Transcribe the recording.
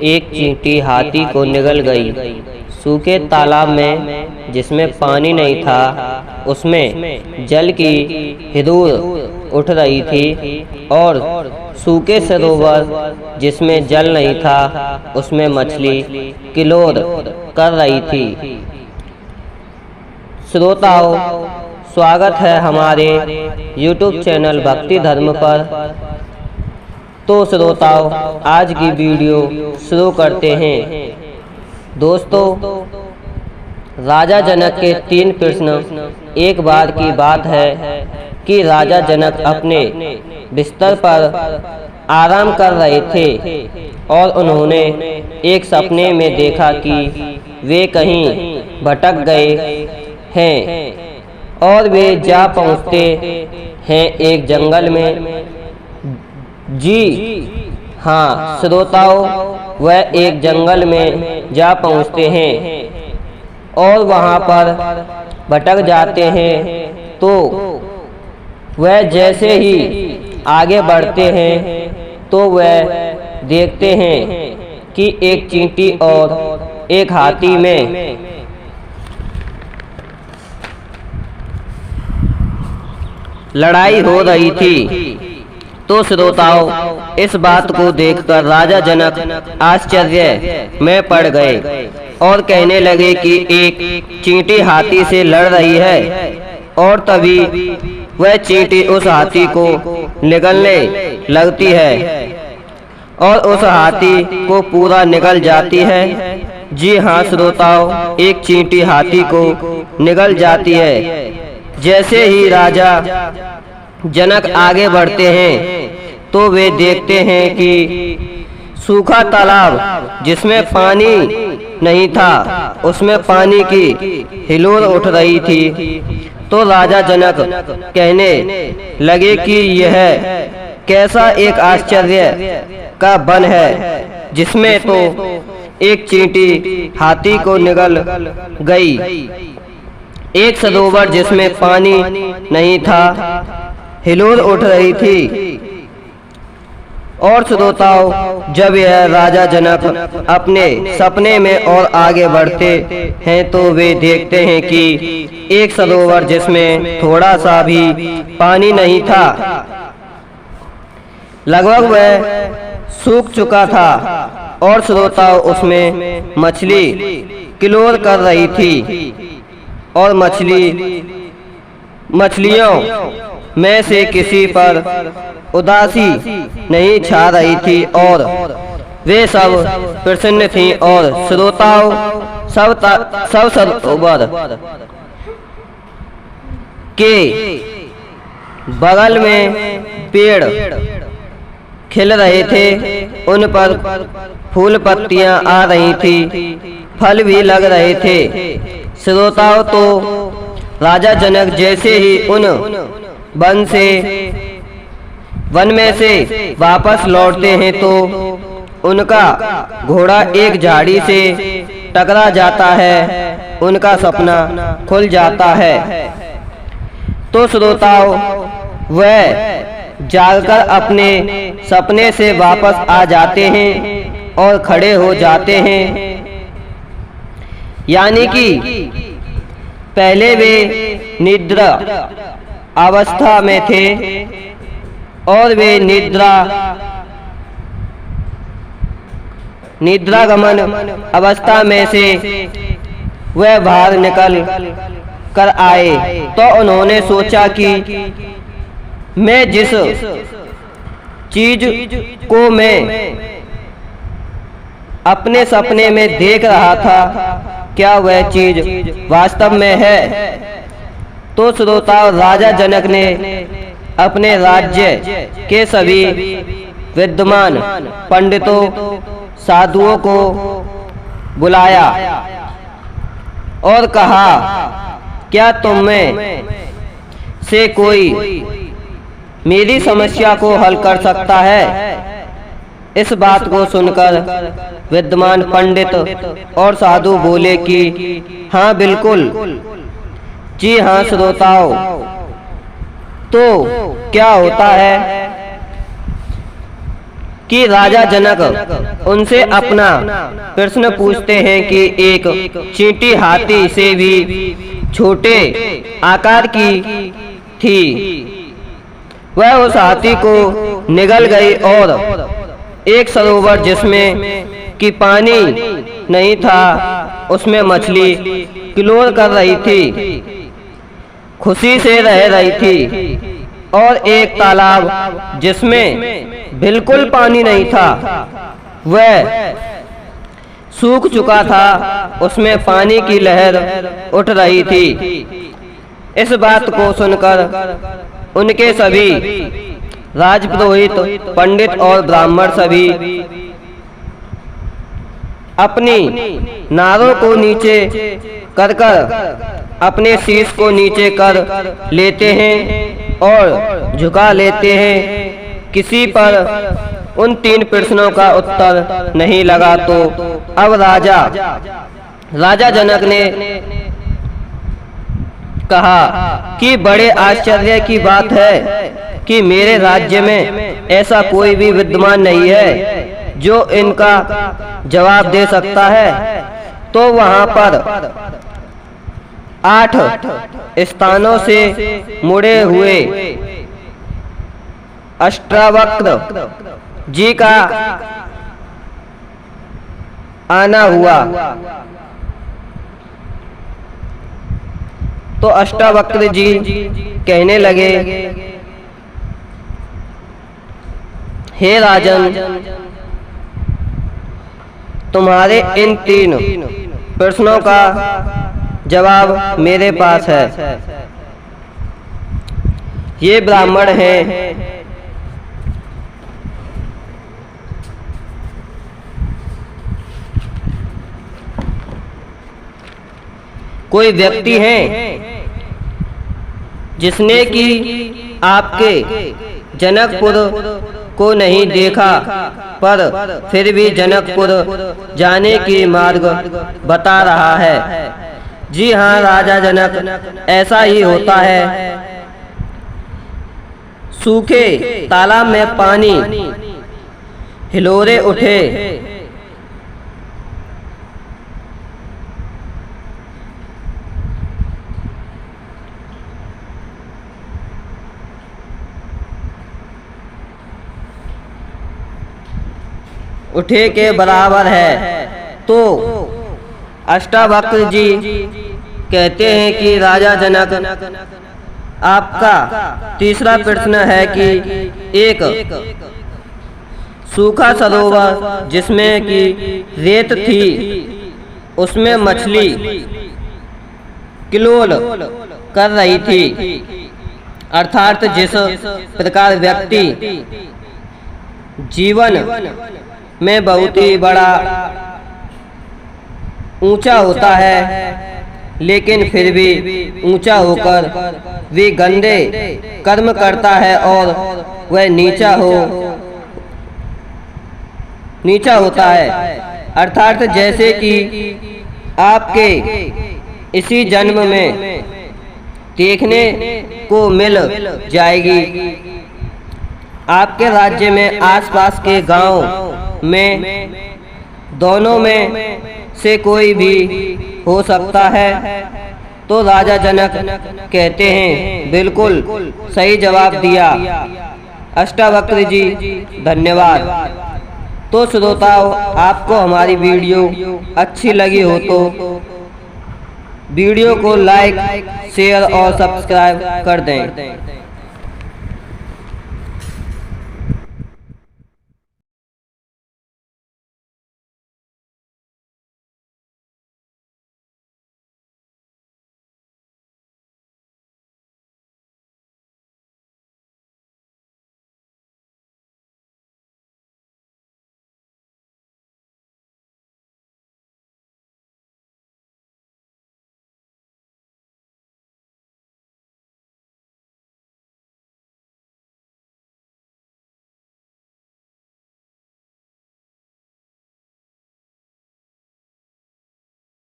एक चींटी हाथी को निगल गई। सूखे तालाब में जिसमें पानी नहीं था उसमें जल की हिदूर उठ रही थी, और सूखे सरोवर जिसमें जल नहीं था उसमें मछली किलोर कर रही थी। श्रोताओं, स्वागत है हमारे YouTube चैनल भक्ति धर्म पर। तो श्रोताओं, आज की वीडियो शुरू करते हैं। दोस्तों, राजा जनक के 3 प्रश्न। एक बार की बात है कि राजा जनक अपने बिस्तर पर आराम कर रहे थे और उन्होंने एक सपने में देखा कि वे कहीं भटक गए हैं और वे जा पहुँचते हैं एक जंगल में। जी हाँ श्रोताओं, वह एक जंगल में जा पहुँचते हैं और वहाँ पर भटक जाते हैं। तो वह जैसे ही आगे बढ़ते हैं तो वह देखते हैं कि एक चींटी और एक हाथी में लड़ाई हो रही थी। तो श्रोताओं, इस बात को देखकर राजा जनक आश्चर्य में पड़ गए और कहने लगे कि एक चींटी हाथी से लड़ रही है, और तभी वह चींटी उस हाथी को निगलने लगती है और उस हाथी को पूरा निगल जाती है। जी हाँ श्रोताओं, एक चींटी हाथी को निगल जाती है। जैसे ही राजा जनक आगे बढ़ते हैं तो वे देखते हैं कि सूखा तालाब जिसमें पानी नहीं था उसमें पानी की हिलोर उठ रही थी। तो राजा जनक कहने लगे कि यह कैसा एक आश्चर्य का वन है जिसमें तो एक चींटी हाथी को निगल गई। एक सरोवर जिसमें पानी नहीं था हिलोर उठ रही थी। और श्रोताओं, जब यह राजा जनक अपने सपने में और आगे बढ़ते हैं तो वे देखते हैं कि एक सरोवर जिसमें थोड़ा सा भी पानी नहीं था, लगभग वह सूख चुका था, और श्रोताओं उसमें मछली किलोर कर रही थी। और मछलियों में से किसी पर उदासी नहीं छा रही थी और वे सब प्रसन्न थीं। और श्रोताओं, सब सरोवर के बगल में पेड़ खिल रहे थे, उन पर फूल पत्तियां आ रही थी, फल भी लग रहे थे। श्रोताओं, तो राजा जनक जैसे ही उन वन में से वापस लौटते हैं तो उनका घोड़ा एक झाड़ी से टकरा जाता है, उनका सपना खुल जाता है। तो श्रोताओं, वह जागकर अपने सपने से वापस आ जाते हैं और खड़े हो जाते हैं। यानी कि पहले वे निद्रा अवस्था में थे और वे निद्रागमन अवस्था में से वह बाहर निकल कर आए। तो उन्होंने सोचा कि मैं जिस चीज को मैं अपने सपने में देख रहा था, क्या वह चीज वास्तव में है? तो श्रोताओं, राजा जनक ने अपने राज्य के सभी विद्वान पंडितों साधुओं को बुलाया और कहा, क्या तुम में से कोई मेरी समस्या को हल कर सकता है? इस बात को सुनकर विद्वान पंडित और साधु बोले कि हाँ बिल्कुल। जी हाँ श्रोताओं, तो क्या होता है कि राजा जनक उनसे अपना प्रश्न पूछते हैं कि एक चींटी हाथी से भी छोटे आकार की थी, वह उस हाथी को निगल गई और एक सरोवर जिसमें कि पानी नहीं था उसमें मछली किलोर कर रही थी, खुशी से रह रही थी। और एक तालाब जिसमें बिल्कुल पानी नहीं था, वह सूख चुका था, उसमें पानी की लहर उठ रही थी। इस बात को सुनकर उनके सभी राजपुरोहित, पंडित और ब्राह्मण सभी अपनी नारों को नीचे कर अपने शीश को नीचे कर लेते हैं और झुका लेते हैं। किसी पर उन 3 प्रश्नों का उत्तर नहीं लगा तो अब राजा जनक ने कहा कि बड़े आश्चर्य की बात है कि मेरे राज्य में ऐसा कोई भी विद्वान नहीं है जो इनका जवाब दे सकता है। तो वहां पर 8 स्थानों से मुड़े हुए अष्टावक्र जी का आना हुआ। तो अष्टावक्र जी कहने लगे, हे राजन, तुम्हारे इन 3 प्रश्नों का जवाब मेरे पास है। ये ब्राह्मण हैं, कोई व्यक्ति है जिसने कि आपके जनकपुर को नहीं देखा पर फिर भी जनकपुर जाने की मार्ग बता रहा है। जी हाँ राजा जनक, ऐसा ही होता है। सूखे तालाब में पानी हिलोरे उठे, उठे के बराबर है। तो अष्टावक्र जी कहते हैं कि राजा जनक, आपका तीसरा प्रश्न है कि एक सूखा सरोवर जिसमें कि रेत थी, उसमें मछली किलोल कर रही थी, अर्थात जिस प्रकार व्यक्ति जीवन में बहुत ही बड़ा ऊंचा होता है लेकिन फिर भी ऊंचा होकर भी गंदे कर्म करता है और वह नीचा होता है, अर्थात जैसे कि आपके इसी जन्म में देखने को मिल जाएगी। आपके राज्य में आसपास के गांव में दोनों में से कोई भी हो सकता है। तो राजा जनक कहते हैं, बिल्कुल सही जवाब दिया अष्टावक्र जी, धन्यवाद। तो श्रोताओं, आपको हमारी वीडियो अच्छी लगी हो तो वीडियो को लाइक, शेयर और सब्सक्राइब कर दें।